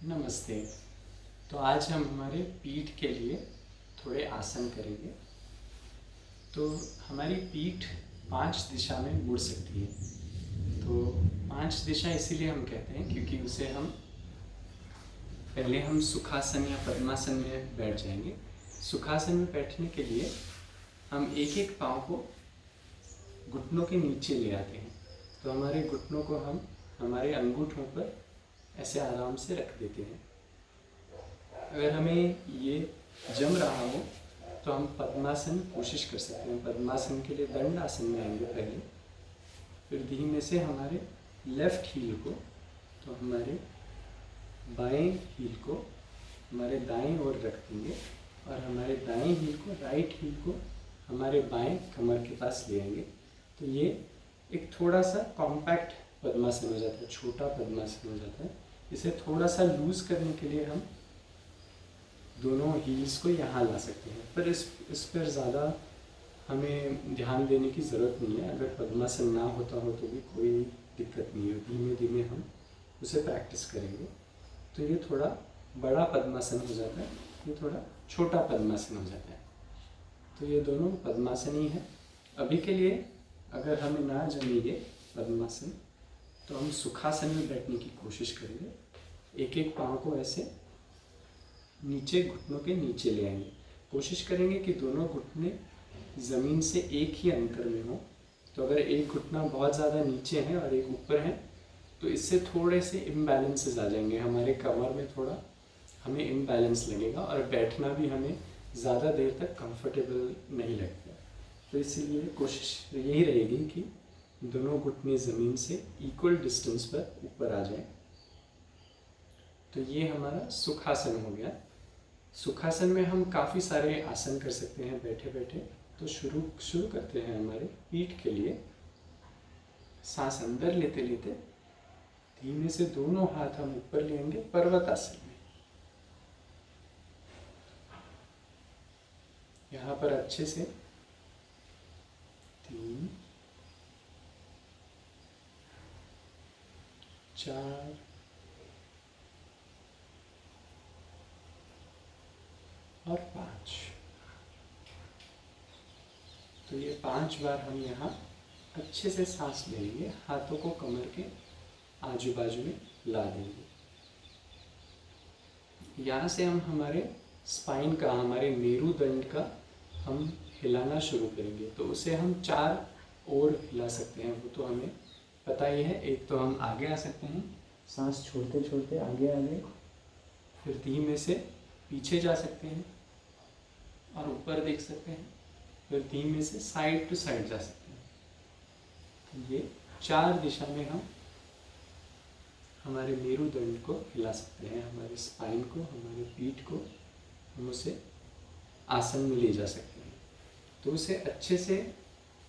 नमस्ते। तो आज हम हमारे पीठ के लिए थोड़े आसन करेंगे। तो हमारी पीठ 5 दिशा में मुड़ सकती है। तो 5 दिशा इसीलिए हम कहते हैं क्योंकि उसे हम पहले सुखासन या पद्मासन में बैठ जाएंगे। सुखासन में बैठने के लिए हम एक एक पाँव को घुटनों के नीचे ले आते हैं। तो हमारे घुटनों को हम हमारे अंगूठों पर ऐसे आराम से रख देते हैं। अगर हमें ये जम रहा हो तो हम पद्मासन कोशिश कर सकते हैं। पद्मासन के लिए दंड आसन में आएंगे पहले, फिर धीमे से हमारे लेफ्ट हील को, तो हमारे बाएं हील को हमारे दाएं ओर रख देंगे और हमारे दाएं हील को, राइट हील को हमारे बाएं कमर के पास ले आएंगे। तो ये एक थोड़ा सा कॉम्पैक्ट पद्मासन हो जाता है, छोटा पद्मासन हो जाता है। इसे थोड़ा सा लूज करने के लिए हम दोनों हील्स को यहाँ ला सकते हैं, पर इस पर ज़्यादा हमें ध्यान देने की ज़रूरत नहीं है। अगर पद्मासन ना होता हो तो भी कोई दिक्कत नहीं है, धीमे धीमे हम उसे प्रैक्टिस करेंगे। तो ये थोड़ा बड़ा पद्मासन हो जाता है, ये थोड़ा छोटा पद्मासन हो जाता है। तो ये दोनों पद्मासन ही है। अभी के लिए अगर हमें ना जमे ये पद्मासन तो हम सुखासन में बैठने की कोशिश करेंगे। एक एक पाँव को ऐसे नीचे, घुटनों के नीचे ले आएंगे। कोशिश करेंगे कि दोनों घुटने ज़मीन से एक ही अंतर में हो। तो अगर एक घुटना बहुत ज़्यादा नीचे है और एक ऊपर है तो इससे थोड़े से इम्बैलेंसेस आ जाएंगे। हमारे कमर में थोड़ा हमें इम्बैलेंस लगेगा और बैठना भी हमें ज़्यादा देर तक कंफर्टेबल नहीं लगता। तो इसीलिए कोशिश यही रहेगी कि दोनों घुटने ज़मीन से इक्वल डिस्टेंस पर ऊपर आ जाएं। तो ये हमारा सुखासन हो गया। सुखासन में हम काफ़ी सारे आसन कर सकते हैं बैठे बैठे। तो शुरू करते हैं हमारे पीठ के लिए। सांस अंदर लेते लेते धीमे से दोनों हाथ हम ऊपर लेंगे पर्वत आसन में। यहाँ पर अच्छे से 3, 4, और 5। तो ये 5 बार हम यहाँ अच्छे से सांस ले लेंगे। हाथों को कमर के आजू बाजू में ला देंगे। यहाँ से हम हमारे स्पाइन का, हमारे मेरुदंड का हम हिलाना शुरू करेंगे। तो उसे हम 4 ओर हिला सकते हैं, वो तो हमें पता ही है। एक तो हम आगे आ सकते हैं, सांस छोड़ते छोड़ते आगे आगे, फिर धीमे से पीछे जा सकते हैं और ऊपर देख सकते हैं, फिर धीमे से साइड टू साइड जा सकते हैं। तो ये 4 दिशा में हम हमारे मेरुदंड को हिला सकते हैं, हमारे स्पाइन को, हमारे पीठ को हम उसे आसन में ले जा सकते हैं। तो उसे अच्छे से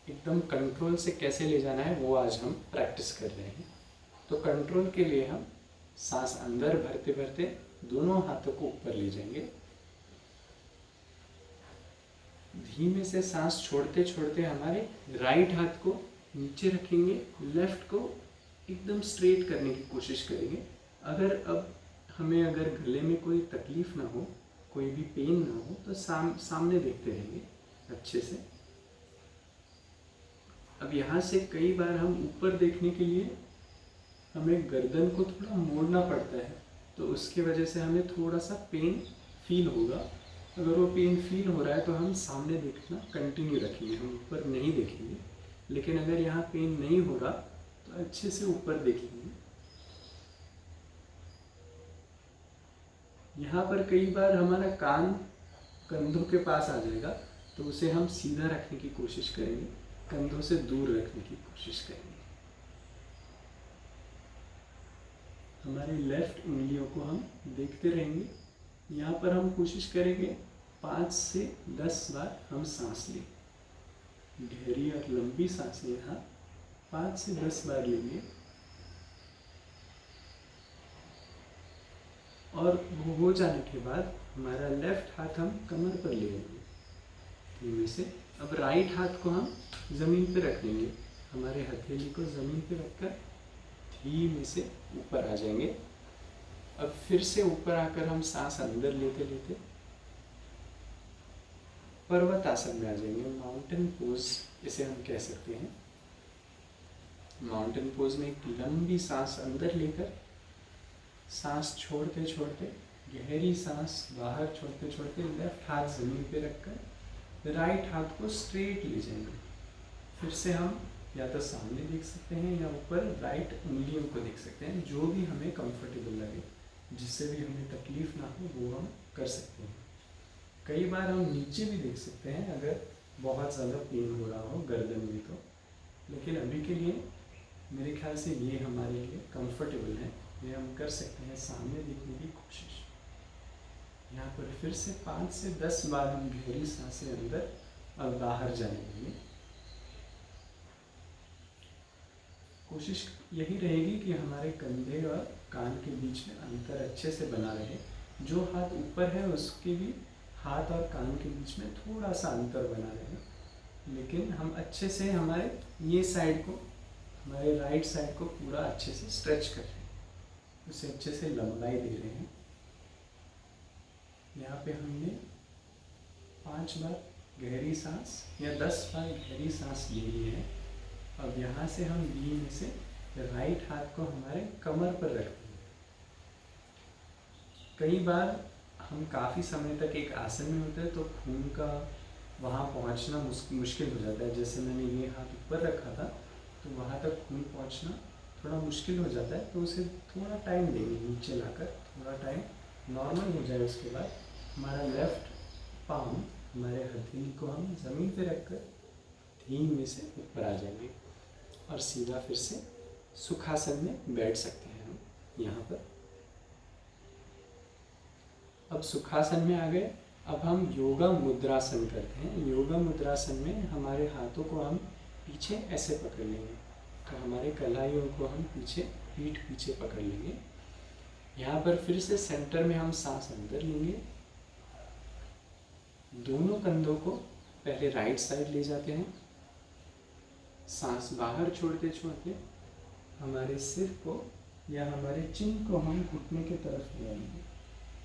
एकदम कंट्रोल से कैसे ले जाना है वो आज हम प्रैक्टिस कर रहे हैं। तो कंट्रोल के लिए हम सांस अंदर भरते भरते दोनों हाथों को ऊपर ले जाएंगे। धीमे से सांस छोड़ते छोड़ते हमारे राइट हाथ को नीचे रखेंगे, लेफ्ट को एकदम स्ट्रेट करने की कोशिश करेंगे। अगर हमें गले में कोई तकलीफ ना हो, कोई भी पेन ना हो तो सामने देखते रहेंगे अच्छे से। अब यहाँ से कई बार हम ऊपर देखने के लिए हमें गर्दन को थोड़ा मोड़ना पड़ता है, तो उसकी वजह से हमें थोड़ा सा पेन फील होगा। अगर वो पेन फील हो रहा है तो हम सामने देखना कंटिन्यू रखेंगे, हम ऊपर नहीं देखेंगे। लेकिन अगर यहाँ पेन नहीं हो रहा तो अच्छे से ऊपर देखेंगे। यहाँ पर कई बार हमारा कान कंधों के पास आ जाएगा, तो उसे हम सीधा रखने की कोशिश करेंगे, कंधों से दूर रखने की कोशिश करेंगे। हमारी लेफ्ट उंगलियों को हम देखते रहेंगे। यहाँ पर हम कोशिश करेंगे 5 से 10 बार हम सांस लें, गहरी और लंबी सांसें यहाँ 5 से 10 बार लेंगे। और वो हो जाने के बाद हमारा लेफ्ट हाथ हम कमर पर ले लेंगे धीमे से। अब राइट हाथ को हम ज़मीन पे रख लेंगे, हमारे हथेली को ज़मीन पे रखकर धीमे से ऊपर आ जाएंगे। अब फिर से ऊपर आकर हम सांस अंदर लेते लेते पर्वत आसन में आ जाएंगे। माउंटेन पोज इसे हम कह सकते हैं। माउंटेन पोज में एक लंबी सांस अंदर लेकर सांस छोड़ते छोड़ते, गहरी सांस बाहर छोड़ते छोड़ते लेफ्ट हाथ जमीन पे रखकर राइट हाथ को स्ट्रेट ले जाएंगे। फिर से हम या तो सामने देख सकते हैं या ऊपर राइट उंगलियों को देख सकते हैं, जो भी हमें कंफर्टेबल लगे, जिससे भी हमें तकलीफ ना हो वो हम कर सकते हैं। कई बार हम नीचे भी देख सकते हैं अगर बहुत ज़्यादा पेन हो रहा हो गर्दन में तो, लेकिन अभी के लिए मेरे ख्याल से ये हमारे लिए कंफर्टेबल है, ये हम कर सकते हैं। सामने देखने की कोशिश। यहाँ पर फिर से 5 से 10 बार हम गहरी सांसें अंदर और बाहर जाएंगे। कोशिश यही रहेगी कि हमारे कंधे और कान के बीच में अंतर अच्छे से बना रहे। जो हाथ ऊपर है उसके भी हाथ और कान के बीच में थोड़ा सा अंतर बना रहे, लेकिन हम अच्छे से हमारे ये साइड को, हमारे राइट साइड को पूरा अच्छे से स्ट्रेच कर रहे हैं, उसे अच्छे से लंबाई दे रहे हैं। यहाँ पे हमने 5 बार गहरी सांस या 10 बार गहरी सांस ले ली है। अब यहाँ से हम धीरे से राइट हाथ को हमारे कमर पर रखते हैं। कई बार हम काफ़ी समय तक एक आसन में होते हैं तो खून का वहाँ पहुँचना मुश्किल हो जाता है। जैसे मैंने ये हाथ ऊपर रखा था तो वहाँ तक खून पहुँचना थोड़ा मुश्किल हो जाता है, तो उसे थोड़ा टाइम देंगे, नीचे लाकर थोड़ा टाइम नॉर्मल हो जाए। उसके बाद हमारा लेफ्ट पाम, हमारे हथेली को हम ज़मीन पे रखकर धीमे से ऊपर आ जाएंगे और सीधा फिर से सुखासन में बैठ सकते हैं हम यहाँ पर। अब सुखासन में आ गए। अब हम योगा मुद्रासन करते हैं। योगा मुद्रासन में हमारे हाथों को हम पीछे ऐसे पकड़ लेंगे, तो हमारे कलाइयों को हम पीछे, पीठ पीछे पकड़ लेंगे। यहाँ पर फिर से सेंटर में हम सांस अंदर लेंगे। दोनों कंधों को पहले राइट साइड ले जाते हैं। सांस बाहर छोड़ते छोड़ते हमारे सिर को या हमारे चिन को हम घुटने की तरफ ले आएंगे।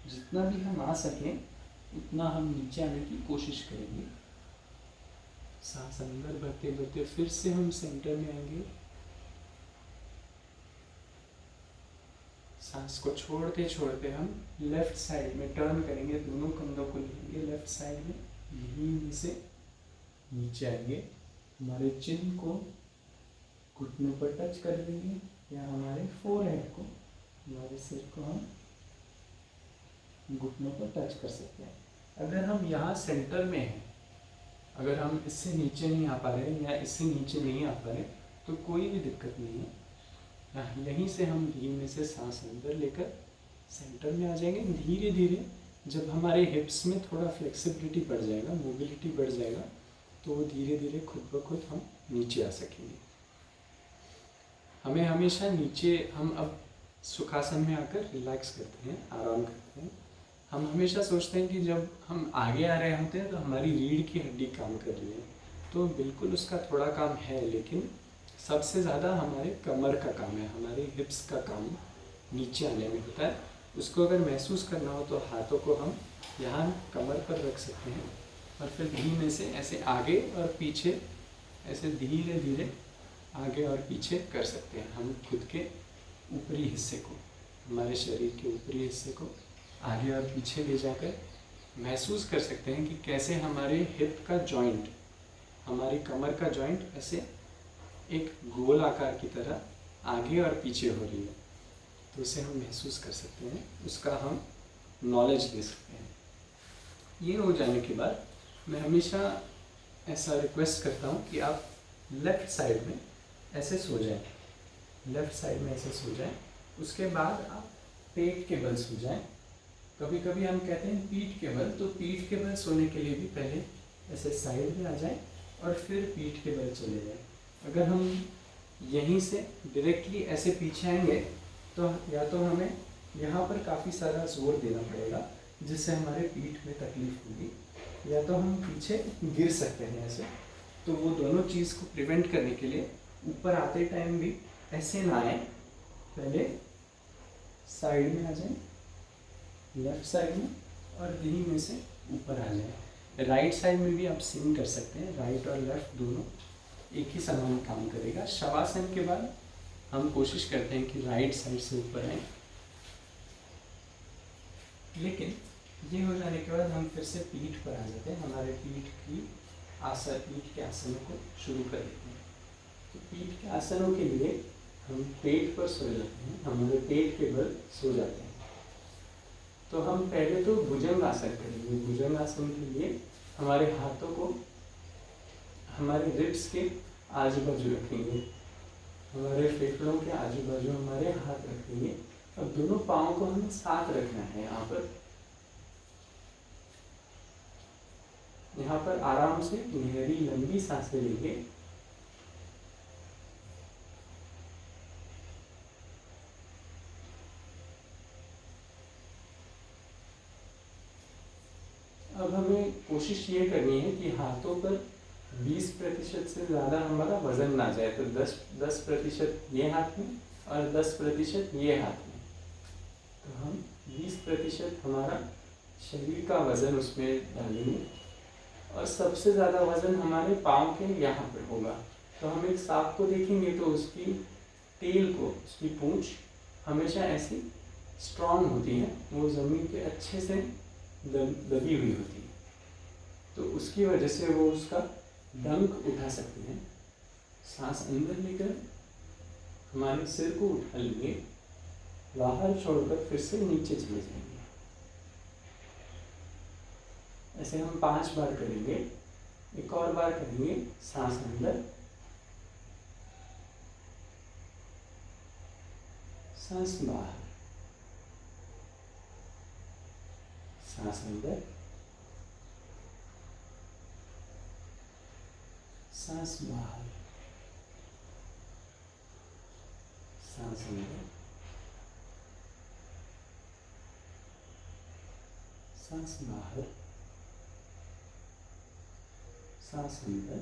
जितना भी हम आ सकें उतना हम नीचे आने की कोशिश करेंगे। सांस अंदर भरते भरते फिर से हम सेंटर में आएंगे। सांस को छोड़ते छोड़ते हम लेफ्ट साइड में टर्न करेंगे, दोनों कंधों को लेंगे लेफ्ट साइड में, धीरे से नीचे आएंगे। हमारे चिन को घुटनों पर टच कर देंगे या हमारे फोरहेड को, हमारे सिर को हम घुटनों पर टच कर सकते हैं। अगर हम यहाँ सेंटर में हैं, अगर हम इससे नीचे नहीं आ पा रहे या इससे नीचे नहीं आ पा रहे तो कोई भी दिक्कत नहीं है। यहीं से हम धीमे से सांस अंदर लेकर सेंटर में आ जाएंगे। धीरे धीरे जब हमारे हिप्स में थोड़ा फ्लेक्सिबिलिटी बढ़ जाएगा, मोबिलिटी बढ़ जाएगा, तो वो धीरे धीरे खुद ब खुद हम नीचे आ सकेंगे। हमें हमेशा नीचे, हम अब सुखासन में आकर रिलैक्स करते हैं, आराम करते हैं। हम हमेशा सोचते हैं कि जब हम आगे आ रहे होते हैं तो हमारी रीढ़ की हड्डी काम कर रही है, तो बिल्कुल उसका थोड़ा काम है, लेकिन सबसे ज़्यादा हमारे कमर का काम है, हमारे हिप्स का काम नीचे आने में होता है। उसको अगर महसूस करना हो तो हाथों को हम यहाँ कमर पर रख सकते हैं और फिर धीमे से ऐसे आगे और पीछे, ऐसे धीरे धीरे आगे और पीछे कर सकते हैं। हम खुद के ऊपरी हिस्से को, हमारे शरीर के ऊपरी हिस्से को आगे और पीछे ले जाकर महसूस कर सकते हैं कि कैसे हमारे हिप का जॉइंट, हमारी कमर का जॉइंट ऐसे एक गोल आकार की तरह आगे और पीछे हो रही है। तो उसे हम महसूस कर सकते हैं, उसका हम नॉलेज ले सकते हैं। ये हो जाने के बाद मैं हमेशा ऐसा रिक्वेस्ट करता हूँ कि आप लेफ़्ट साइड में ऐसे सो जाएं, लेफ़्ट साइड में ऐसे सो जाएं। उसके बाद आप पेट के बल सो जाएं। कभी कभी हम कहते हैं पीठ के बल, तो पीठ के बल सोने के लिए भी पहले ऐसे साइड में आ जाएं और फिर पीठ के बल चले जाएं। अगर हम यहीं से डायरेक्टली ऐसे पीछे आएंगे तो या तो हमें यहाँ पर काफ़ी सारा जोर देना पड़ेगा, जिससे हमारे पीठ में तकलीफ होगी, या तो हम पीछे गिर सकते हैं ऐसे। तो वो दोनों चीज़ को प्रिवेंट करने के लिए ऊपर आते टाइम भी ऐसे ना आए, पहले साइड में आ जाए, लेफ्ट साइड में, और यहीं में से ऊपर आ जाए। राइट साइड में भी आप सेम कर सकते हैं, राइट और लेफ्ट दोनों एक ही समान काम करेगा। शवासन के बाद हम कोशिश करते हैं कि राइट साइड से ऊपर आए, लेकिन ये हो जाने के बाद हम फिर से पीठ पर आ जाते हैं, हमारे पीठ के आसनों को शुरू कर देते हैं। तो पीठ के आसनों के लिए हम पेट पर सो जाते हैं, हमारे पेट के बल सो जाते हैं। तो हम पहले तो भुजंग आसन करेंगे। भुजंग आसन के लिए हमारे हाथों को हमारे रिब्स के आजू बाजू रखेंगे, हमारे फेफड़ों के आजू बाजू हमारे हाथ रखेंगे। अब दोनों पाँव को हमें साथ रखना है। यहाँ पर आराम से गहरी लंबी सांसें लेंगे। अब हमें कोशिश ये करनी है कि हाथों पर 20% से ज़्यादा हमारा वजन ना जाए। तो 10% ये हाथ में और 10% ये हाथ में। तो हम 20% हमारा शरीर का वजन उसमें डालेंगे, और सबसे ज़्यादा वजन हमारे पाँव के यहाँ पर होगा। तो हम एक सांप को देखेंगे तो उसकी टेल को, उसकी पूंछ हमेशा ऐसी स्ट्रॉन्ग होती है, वो ज़मीन पे अच्छे से दबी हुई होती है। तो उसकी वजह से वो उसका डंक उठा सकते हैं। सांस अंदर लेकर हमारे सिर को उठा लेंगे, बाहर छोड़कर फिर से नीचे चले जाएंगे। ऐसे हम 5 बार करेंगे। एक और बार करेंगे। सांस अंदर, सांस बाहर, सांस अंदर, सांस बाहर, सांस अंदर, सांस बाहर, सांस अंदर,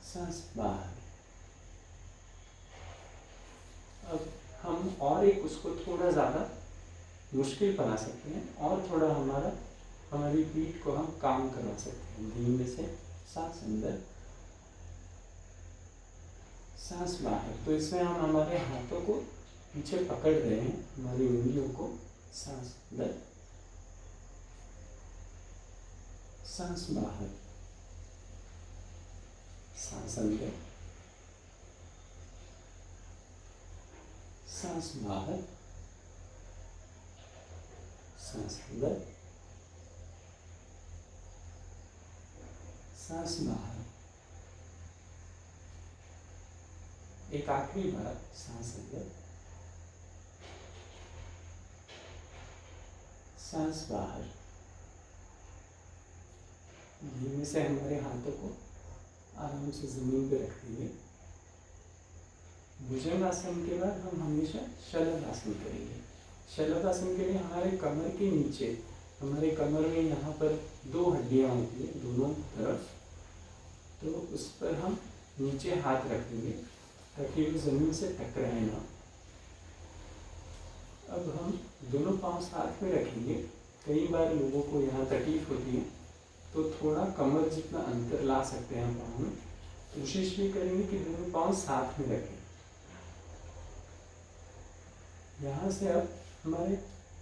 सांस बाहर। अब हम और एक उसको थोड़ा ज़्यादा मुश्किल बना सकते हैं, और थोड़ा हमारी पीठ को हम काम करवा सकते हैं। धीमे से सांस अंदर, सांस बाहर। तो इसमें हम हमारे हाथों को पीछे पकड़ रहे हैं, हमारी उंगलियों को। सांस अंदर, सांस बाहर, सांस अंदर, सांस बाहर, सांस अंदर, सांस बाहर। एक आखिरी बार, सांस अंदर, सांस बाहर। धीमे से हमारे हाथों को आराम से जमीन पर रख देंगे। भुजंग आसन के बाद हम हमेशा शलभ आसन करेंगे। शलभ आसन के लिए हमारे कमर के नीचे, हमारे कमर में यहाँ पर 2 हड्डियाँ होती हैं दोनों तरफ, तो उस पर हम नीचे हाथ रख देंगे ताकि वो ज़मीन से टकराए ना। अब हम दोनों पाँव साथ में रखेंगे। कई बार लोगों को यहाँ तकलीफ होती है, तो थोड़ा कमर जितना अंतर ला सकते हैं पाँव में। कोशिश भी करेंगे कि दोनों पाँव साथ में रखें। यहाँ से अब हमारे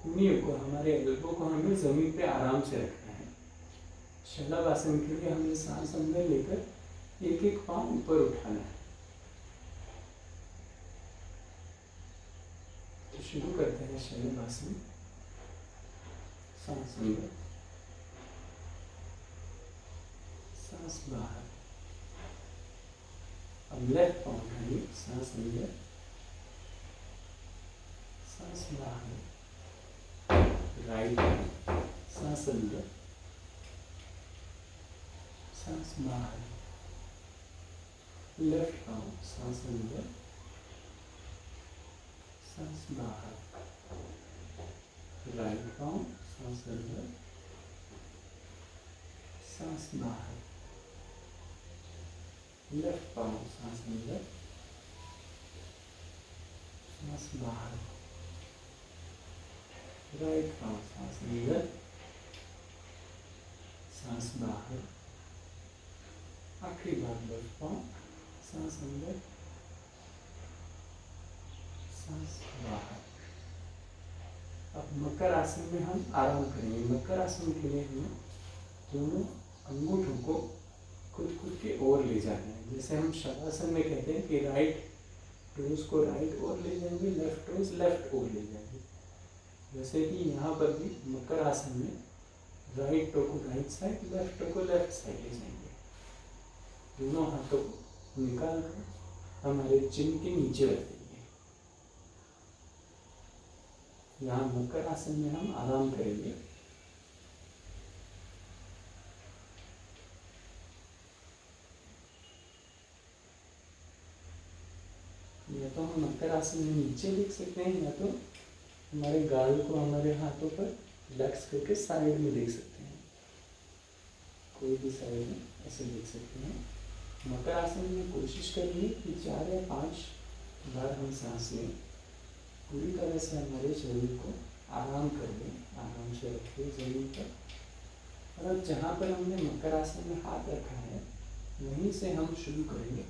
कूहनियों को, हमारे एल्बो को हमें ज़मीन पे आराम से रखना है। शलभ आसन के लिए हमें सांस अंदर लेकर एक एक पाँव ऊपर उठाना है। तो शुरू करते हैं शलभ आसन। सांस अंदर, सांस बाहर। अब लेफ्ट पाँव उठाइए, सांस अंदर, सांस बाहर। राइट पाँव, सांस अंदर, सांस बाहर। लेफ्ट पाँव, सांस अंदर, सांस बाहर। राइट पाँव, सांस अंदर, सांस बाहर। लेफ्ट पाँव, सांस अंदर, सांस बाहर, राइट पाँव सांस अंदर, सांस बाहर, आखिरी बार लेफ्ट पाँव सांस अंदर, सांस बाहर। अब मकर आसन में हम आराम करेंगे। मकर आसन के लिए हमें दोनों अंगूठों को खुद खुद के ओर ले जाना है। जैसे हम शवासन में कहते हैं कि राइट टोज को राइट ओर ले जाएंगे, लेफ्ट टोज लेफ्ट ओर ले जाएंगे, वैसे ही यहाँ पर भी मकर आसन में राइट टो को राइट साइड, लेफ्ट टो को लेफ्ट साइड ले जाएंगे। दोनों हाथों को निकाल कर हमारे चिन्ह के नीचे रख देंगे। यहाँ मकर आसन में हम आराम करेंगे। या तो हम मकर आसन में नीचे देख सकते हैं, या तो हमारे गाल को हमारे हाथों पर रिलैक्स करके साइड में देख सकते हैं। कोई भी साइड में ऐसे देख सकते हैं। मकर आसन में कोशिश करिए कि 4 या 5 बार हम सांस लें। पूरी तरह से हमारे शरीर को आराम कर लें, आराम से रखिए जमीन पर। और अब जहाँ पर हमने मकर आसन में हाथ रखा है, वहीं से हम शुरू करेंगे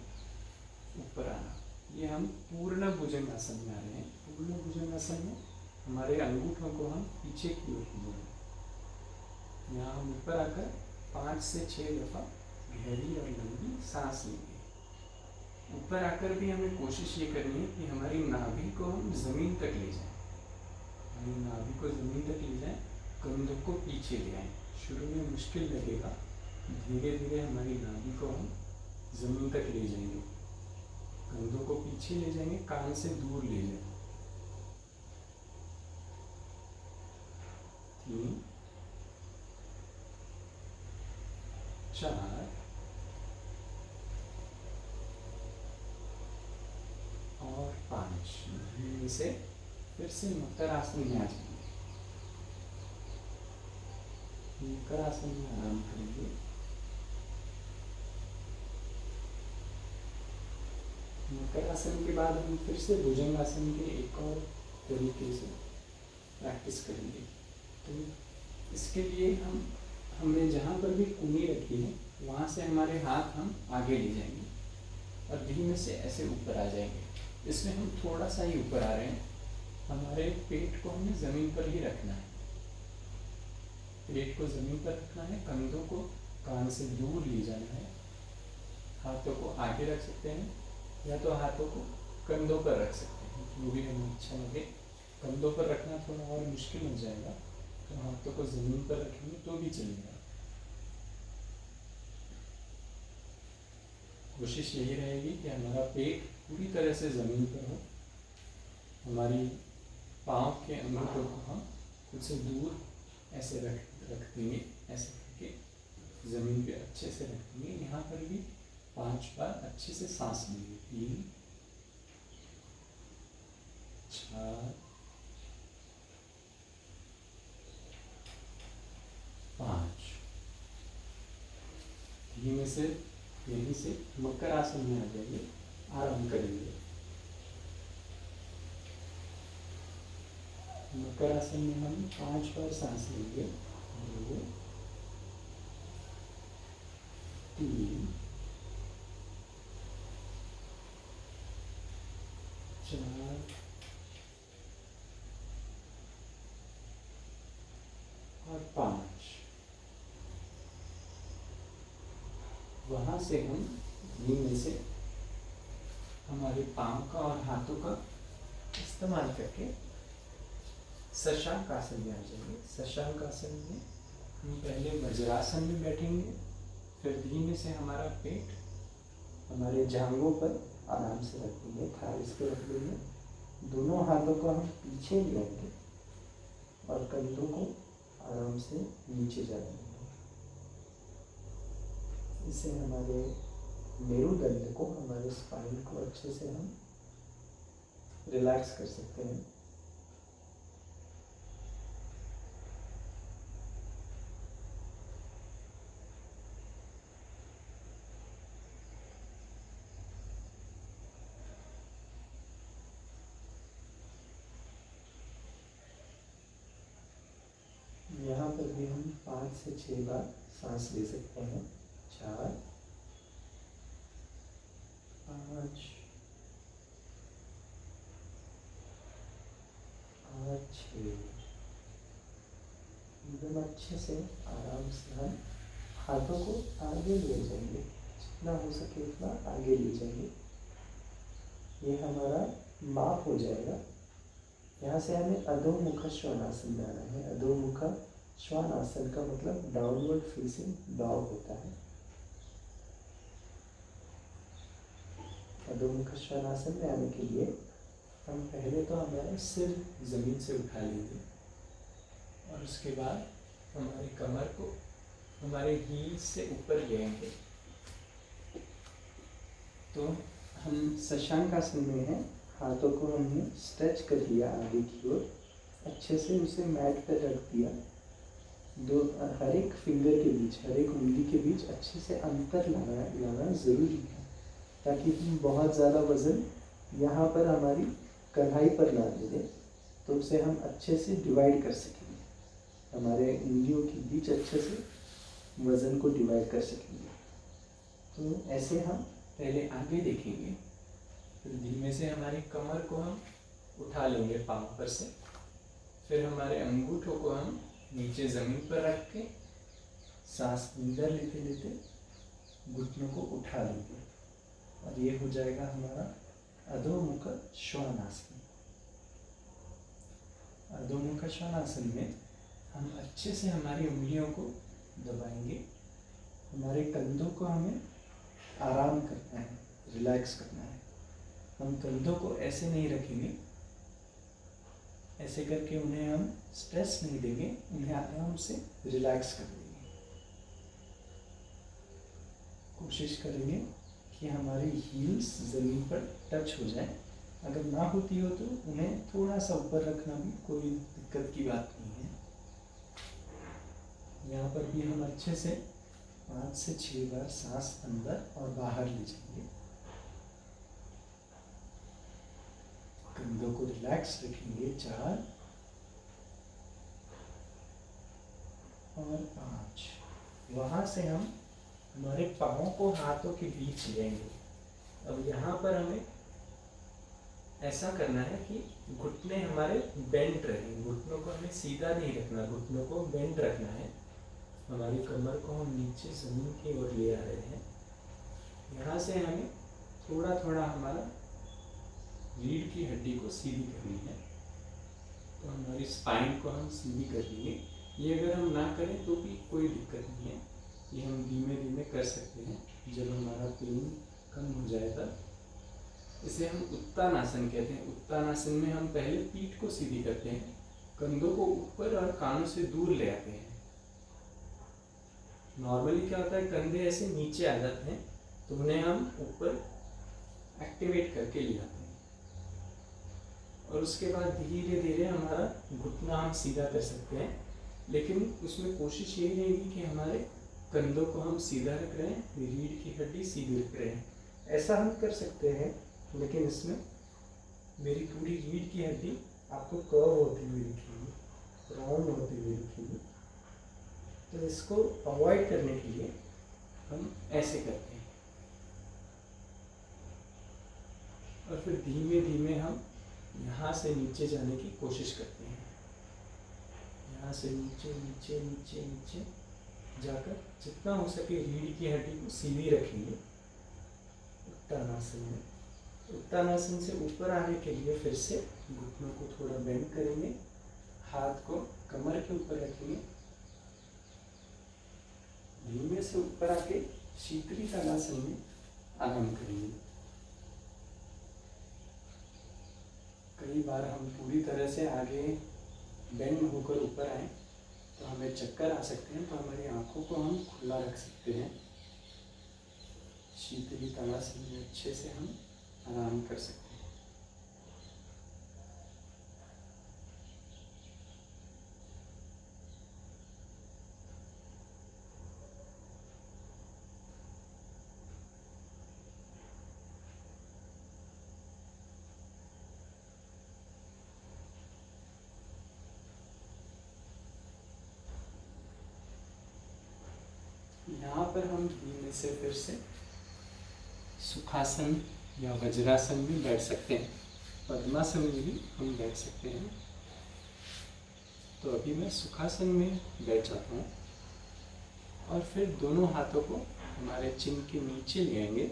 ऊपर आना। ये हम पूर्ण भुजंगासन में आ रहे हैं। पूर्ण भुजंगासन में हमारे अंगूठों को हम पीछे की ओर खींचेंगे। यहाँ हम ऊपर आकर 5 से 6 दफा गहरी और लंबी सांस लेंगे। ऊपर आकर भी हमें कोशिश ये करनी है कि हमारी नाभि को हम जमीन तक ले जाएं। हमारी नाभि को जमीन तक ले जाएं, कंधों को पीछे ले आएं। शुरू में मुश्किल लगेगा, धीरे धीरे हमारी नाभि को हम जमीन तक ले जाएंगे। कंधों को पीछे ले जाएंगे, कान से दूर ले जाएंगे। 3, 4 और 5। धीरे से फिर से मकर आसन में आ जाएंगे। मकर आसन में आराम करेंगे। मकर आसन के बाद हम फिर से भुजंगासन के एक और तरीके से प्रैक्टिस करेंगे। तो इसके लिए हमने जहाँ पर भी कूनी रखी है, वहाँ से हमारे हाथ हम आगे ले जाएंगे और धीमे से ऐसे ऊपर आ जाएंगे। इसमें हम थोड़ा सा ही ऊपर आ रहे हैं। हमारे पेट को हमें ज़मीन पर ही रखना है। पेट को ज़मीन पर रखना है, कंधों को कान से दूर ले जाना है। हाथों को आगे रख सकते हैं, या तो हाथों को कंधों पर रख सकते हैं, जो भी हमें अच्छा लगे। कंधों पर रखना थोड़ा और मुश्किल हो जाएगा, तो हाथों को ज़मीन पर रखेंगे तो भी चलेगा। कोशिश यही रहेगी कि हमारा पेट पूरी तरह से ज़मीन पर हो। हमारी पाँव के अंगूठों को हम खुद से दूर ऐसे रख देंगे, ऐसे करके ज़मीन पे अच्छे से रख देंगे। यहाँ पर भी 5 बार अच्छे से सांस लेंगे। 3, 4, 5। धीमे से यहीं से मकर आसन में आ जाइए, आराम करेंगे। मकर आसन में हम 5 बार सांस लेंगे। 2, 3, 4 और 5। वहाँ से हम धीमे से हमारे पाँव का और हाथों का इस्तेमाल करके शशांक आसन में आ जाएंगे। शशांक आसन में हम पहले वज्रासन में बैठेंगे, फिर धीमे से हमारा पेट हमारे जांघों पर आराम से रख देंगे, थाइस पे रख देंगे। दोनों हाथों को हम पीछे लेंगे और कंधों को आराम से नीचे जाएंगे। इससे हमारे मेरुदंड को, हमारे स्पाइन को अच्छे से हम रिलैक्स कर सकते हैं। से 6 बार सांस ले सकते हैं। 4, 5, 6। एकदम अच्छे से आराम से हम हाथों को आगे ले जाएंगे, जितना हो सके उतना आगे ले जाएंगे। ये हमारा माप हो जाएगा। यहाँ से हमें अधोमुख श्वानासन जाना है। अधोमुख श्वानासन का मतलब डाउनवर्ड फेसिंग डॉग होता है। अधोमुख श्वानासन में आने के लिए हम पहले तो हमारा सिर जमीन से उठा लेंगे और उसके बाद हमारी कमर को हमारे हील से ऊपर ले आएंगे। तो हम शशांकासन में हैं। हाथों को हमने स्ट्रेच कर लिया आगे की ओर, अच्छे से उसे मैट पर रख दिया। हर एक फिंगर के बीच, हर एक उंगली के बीच अच्छे से अंतर लाना ज़रूरी है, ताकि हम बहुत ज़्यादा वज़न यहाँ पर हमारी कलाई पर ना दे दें, तो उसे हम अच्छे से डिवाइड कर सकेंगे। हमारे उंगलियों के बीच अच्छे से वज़न को डिवाइड कर सकेंगे। तो ऐसे हम पहले आगे देखेंगे, फिर धीमे से हमारी कमर को हम उठा लेंगे पाँव पर से। फिर हमारे अंगूठों को हम नीचे ज़मीन पर रख के सांस अंदर लेते लेते घुटनों को उठा लेंगे, और ये हो जाएगा हमारा अधोमुख श्वानासन। अधोमुख श्वानासन में हम अच्छे से हमारी उंगलियों को दबाएंगे। हमारे कंधों को हमें आराम करना है, रिलैक्स करना है। हम कंधों को ऐसे नहीं रखेंगे, ऐसे करके उन्हें हम स्ट्रेस नहीं देंगे, उन्हें आराम से रिलैक्स कर देंगे। कोशिश करेंगे कि हमारी हील्स ज़मीन पर टच हो जाए। अगर ना होती हो तो उन्हें थोड़ा सा ऊपर रखना भी कोई दिक्कत की बात नहीं है। यहाँ पर भी हम अच्छे से 5 से 6 बार सांस अंदर और बाहर ले जाएंगे। कंधों को रिलैक्स रखेंगे। 4 और 5। वहाँ से हम हमारे पाँव को हाथों के बीच लेंगे। अब यहाँ पर हमें ऐसा करना है कि घुटने हमारे बेंड रहें। घुटनों को हमें सीधा नहीं रखना, घुटनों को बेंड रखना है। हमारी कमर को हम नीचे ज़मीन की ओर ले आ रहे हैं। यहाँ से हमें थोड़ा थोड़ा हमारा रीढ़ की हड्डी को सीधी करनी है। तो हमारी स्पाइन को हम सीधी कर लेंगे। ये अगर हम ना करें तो भी कोई दिक्कत नहीं है, ये हम धीमे धीमे कर सकते हैं। जब हमारा पेन कम हो जाएगा, इसे हम उत्तानासन कहते हैं। उत्तानासन में हम पहले पीठ को सीधी करते हैं, कंधों को ऊपर और कानों से दूर ले आते हैं। नॉर्मली क्या होता है, कंधे ऐसे नीचे आ जाते हैं, तो उन्हें हम ऊपर एक्टिवेट करके ले आते हैं। और उसके बाद धीरे धीरे हमारा घुटना हम सीधा कर सकते हैं, लेकिन उसमें कोशिश ये रहेगी कि हमारे कंधों को हम सीधा रख रहे हैं, रीढ़ की हड्डी सीधी रख रहे हैं। ऐसा हम कर सकते हैं, लेकिन इसमें मेरी पूरी रीढ़ की हड्डी आपको कर्व होती हुई दिखेगी, राउंड होती हुई दिखेगी। तो इसको अवॉइड करने के लिए हम ऐसे करते हैं, और फिर धीमे धीमे हम यहाँ से नीचे जाने की कोशिश करते हैं। यहाँ से नीचे नीचे नीचे नीचे जाकर जितना हो सके रीढ़ की हड्डी को सीधी रखेंगे। उत्तानासन में, उत्तानासन से ऊपर आने के लिए फिर से घुटनों को थोड़ा बेंड करेंगे, हाथ को कमर के ऊपर रखेंगे, धीमे से ऊपर आके शीतली ताड़ासन में आराम करेंगे। कई बार हम पूरी तरह से आगे बेंड होकर ऊपर आए तो हमें चक्कर आ सकते हैं, तो हमारी आंखों को हम खुला रख सकते हैं। शीतली ताड़ासन में अच्छे से हम आराम कर सकते हैं। यहाँ पर हम धीमे से फिर से सुखासन या वज्रासन में बैठ सकते हैं, पद्मासन में भी हम बैठ सकते हैं। तो अभी मैं सुखासन में बैठ जाता हूँ और फिर दोनों हाथों को हमारे चिन के नीचे ले आएंगे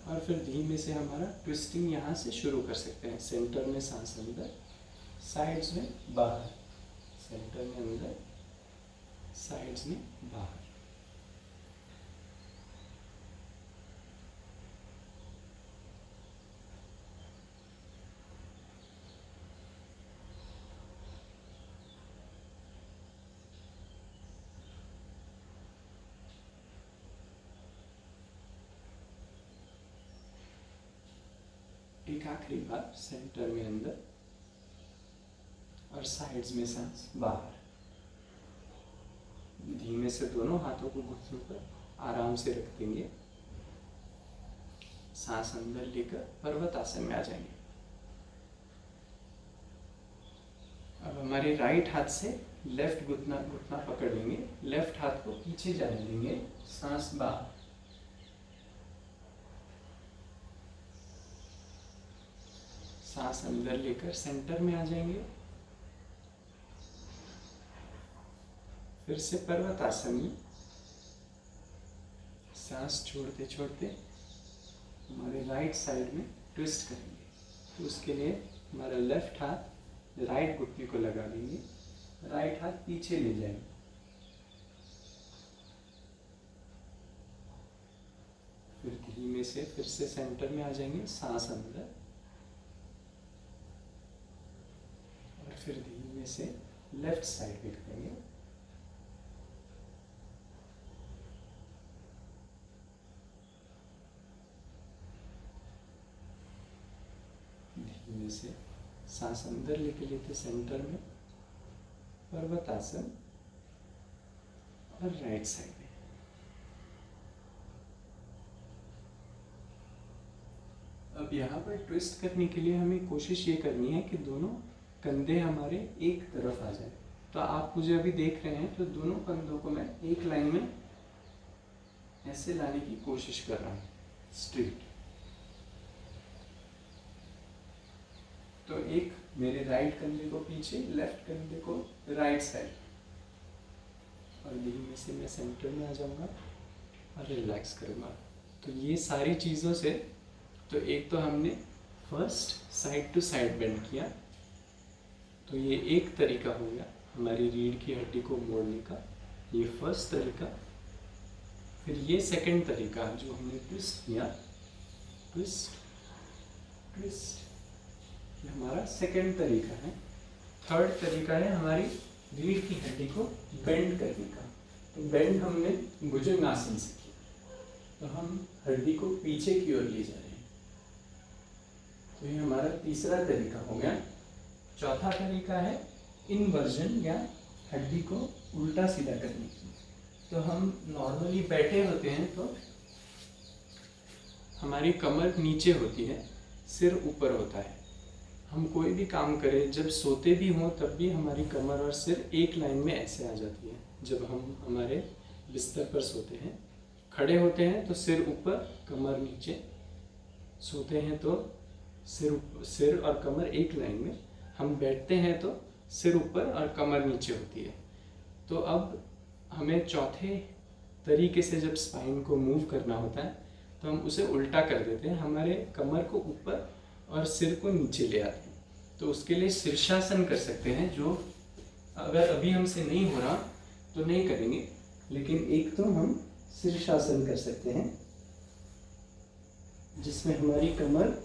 और फिर धीमे से हमारा ट्विस्टिंग यहाँ से शुरू कर सकते हैं। सेंटर में सांस अंदर, साइड्स में बाहर, सेंटर में अंदर, साइड्स में बाहर। एक आखिरी बार सेंटर में अंदर और साइड्स में सांस बाहर। धीमे से दोनों हाथों को घुटनों पर आराम से रख देंगे। सांस अंदर लेकर पर्वत आसन में आ जाएंगे। अब हमारे राइट हाथ से लेफ्ट घुटना पकड़ लेंगे, लेफ्ट हाथ को पीछे जाने देंगे, सांस बाहर। सांस अंदर लेकर सेंटर में आ जाएंगे। फिर से पर्वत आसन में सांस छोड़ते छोड़ते हमारे राइट साइड में ट्विस्ट करेंगे। तो उसके लिए हमारा लेफ्ट हाथ राइट घुटने को लगा लेंगे, राइट हाथ पीछे ले जाएंगे। फिर धीमे से फिर से सेंटर में आ जाएंगे, सांस अंदर और फिर धीमे से लेफ्ट साइड पे करेंगे। धीमे से सांस अंदर लेके लेते सेंटर में, पर्वत आसन और राइट साइड में। अब यहाँ पर ट्विस्ट करने के लिए हमें कोशिश ये करनी है कि दोनों कंधे हमारे एक तरफ आ जाए। तो आप मुझे अभी देख रहे हैं, तो दोनों कंधों को मैं एक लाइन में ऐसे लाने की कोशिश कर रहा हूँ, स्ट्रेट। तो एक मेरे राइट कंधे को पीछे, लेफ्ट कंधे को राइट साइड, और धीमे से मैं सेंटर में आ जाऊंगा और रिलैक्स करूंगा। तो ये सारी चीज़ों से, तो एक तो हमने first side to side bend किया, तो ये एक तरीका हो गया हमारी रीढ़ की हड्डी को मोड़ने का, ये फर्स्ट तरीका। फिर ये सेकंड तरीका जो हमने ट्विस्ट किया, ट्विस्ट ट्विस्ट, ये हमारा सेकंड तरीका है। थर्ड तरीका है हमारी रीढ़ की हड्डी को बेंड करने का। तो बेंड हमने भुजंगासन से किया, तो हम हड्डी को पीछे की ओर ले जा रहे हैं। तो ये हमारा तीसरा तरीका हो गया। चौथा तरीका है इनवर्जन या हड्डी को उल्टा सीधा करने की। तो हम नॉर्मली बैठे होते हैं तो हमारी कमर नीचे होती है, सिर ऊपर होता है। हम कोई भी काम करें, जब सोते भी हों तब भी हमारी कमर और सिर एक लाइन में ऐसे आ जाती है। जब हम हमारे बिस्तर पर सोते हैं, खड़े होते हैं तो सिर ऊपर कमर नीचे, सोते हैं तो सिर और कमर एक लाइन में, हम बैठते हैं तो सिर ऊपर और कमर नीचे होती है। तो अब हमें चौथे तरीके से जब स्पाइन को मूव करना होता है तो हम उसे उल्टा कर देते हैं, हमारे कमर को ऊपर और सिर को नीचे ले आते हैं। तो उसके लिए शीर्षासन कर सकते हैं, जो अगर अभी हमसे नहीं हो रहा तो नहीं करेंगे, लेकिन एक तो हम शीर्षासन कर सकते हैं जिसमें हमारी कमर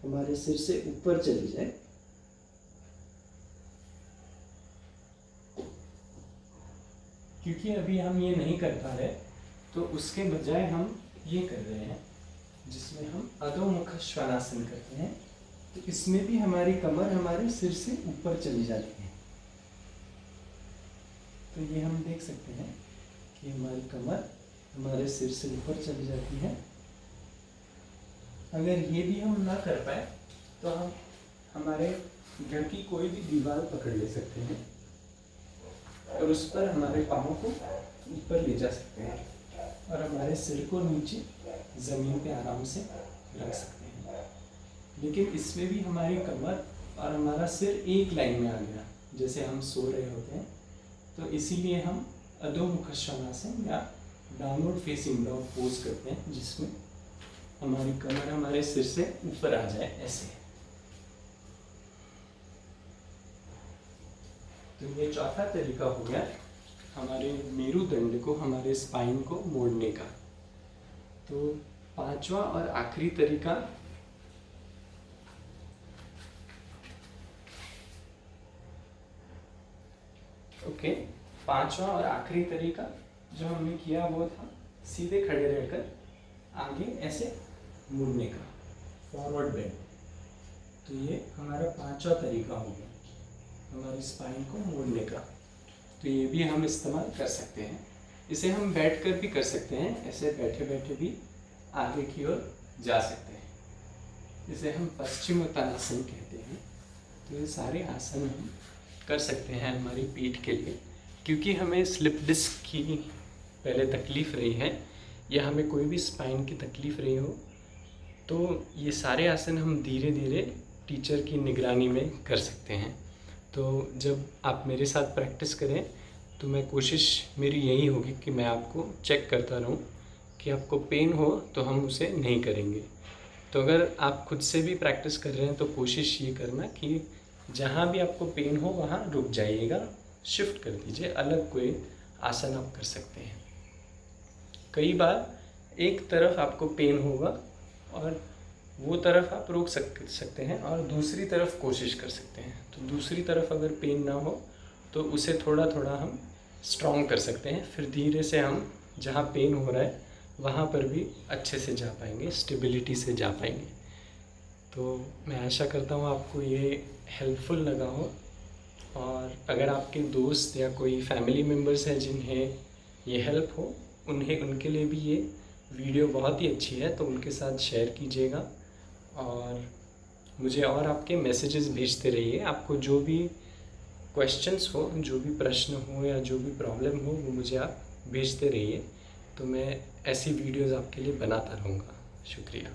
हमारे सिर से ऊपर चली जाए। क्योंकि अभी हम ये नहीं कर पा रहे, तो उसके बजाय हम ये कर रहे हैं जिसमें हम अधोमुख श्वानासन करते हैं। तो इसमें भी हमारी कमर हमारे सिर से ऊपर चली जाती है। तो ये हम देख सकते हैं कि हमारी कमर हमारे सिर से ऊपर चली जाती है। अगर ये भी हम ना कर पाए तो हम हमारे घर की कोई भी दीवार पकड़ ले सकते हैं और उस पर हमारे पाँव को ऊपर ले जा सकते हैं। और हमारे सिर को नीचे ज़मीन पे आराम से रख सकते हैं। लेकिन इसमें भी हमारी कमर और हमारा सिर एक लाइन में आ गया, जैसे हम सो रहे होते हैं, तो इसीलिए हम अधोमुख श्वानासन या डाउनवर्ड फेसिंग डॉग पोज करते हैं, जिसमें हमारी कमर हमारे सिर से ऊपर आ जाए ऐसे। तो ये चौथा तरीका हो गया हमारे मेरुदंड को, हमारे स्पाइन को मोड़ने का। तो पांचवा और आखिरी तरीका पांचवा और आखिरी तरीका जो हमने किया वो था सीधे खड़े रहकर आगे ऐसे मुड़ने का, फॉरवर्ड बेंड। तो ये हमारा पांचवा तरीका हो गया हमारी स्पाइन को मोड़ने का। तो ये भी हम इस्तेमाल कर सकते हैं। इसे हम बैठकर भी कर सकते हैं, ऐसे बैठे बैठे भी आगे की ओर जा सकते हैं। इसे हम पश्चिमोत्तानासन कहते हैं। तो ये सारे आसन हम कर सकते हैं हमारी पीठ के लिए। क्योंकि हमें स्लिप डिस्क की पहले तकलीफ़ रही है या हमें कोई भी स्पाइन की तकलीफ़ रही हो, तो ये सारे आसन हम धीरे धीरे टीचर की निगरानी में कर सकते हैं। तो जब आप मेरे साथ प्रैक्टिस करें तो मैं कोशिश मेरी यही होगी कि मैं आपको चेक करता रहूं कि आपको पेन हो तो हम उसे नहीं करेंगे। तो अगर आप खुद से भी प्रैक्टिस कर रहे हैं तो कोशिश ये करना कि जहाँ भी आपको पेन हो वहाँ रुक जाइएगा, शिफ्ट कर दीजिए, अलग कोई आसन आप कर सकते हैं। कई बार एक तरफ आपको पेन होगा और वो तरफ आप रोक सकते हैं और दूसरी तरफ कोशिश कर सकते हैं। तो दूसरी तरफ अगर पेन ना हो तो उसे थोड़ा थोड़ा हम स्ट्रॉन्ग कर सकते हैं, फिर धीरे से हम जहाँ पेन हो रहा है वहाँ पर भी अच्छे से जा पाएंगे, स्टेबिलिटी से जा पाएंगे। तो मैं आशा करता हूँ आपको ये हेल्पफुल लगा हो, और अगर आपके दोस्त या कोई फैमिली मेम्बर्स हैं जिन्हें ये हेल्प हो, उनके लिए भी ये वीडियो बहुत ही अच्छी है, तो उनके साथ शेयर कीजिएगा। और मुझे और आपके मैसेजेस भेजते रहिए। आपको जो भी क्वेश्चंस हो, जो भी प्रश्न हो या जो भी प्रॉब्लम हो, वो मुझे आप भेजते रहिए। तो मैं ऐसी वीडियोज़ आपके लिए बनाता रहूँगा। शुक्रिया।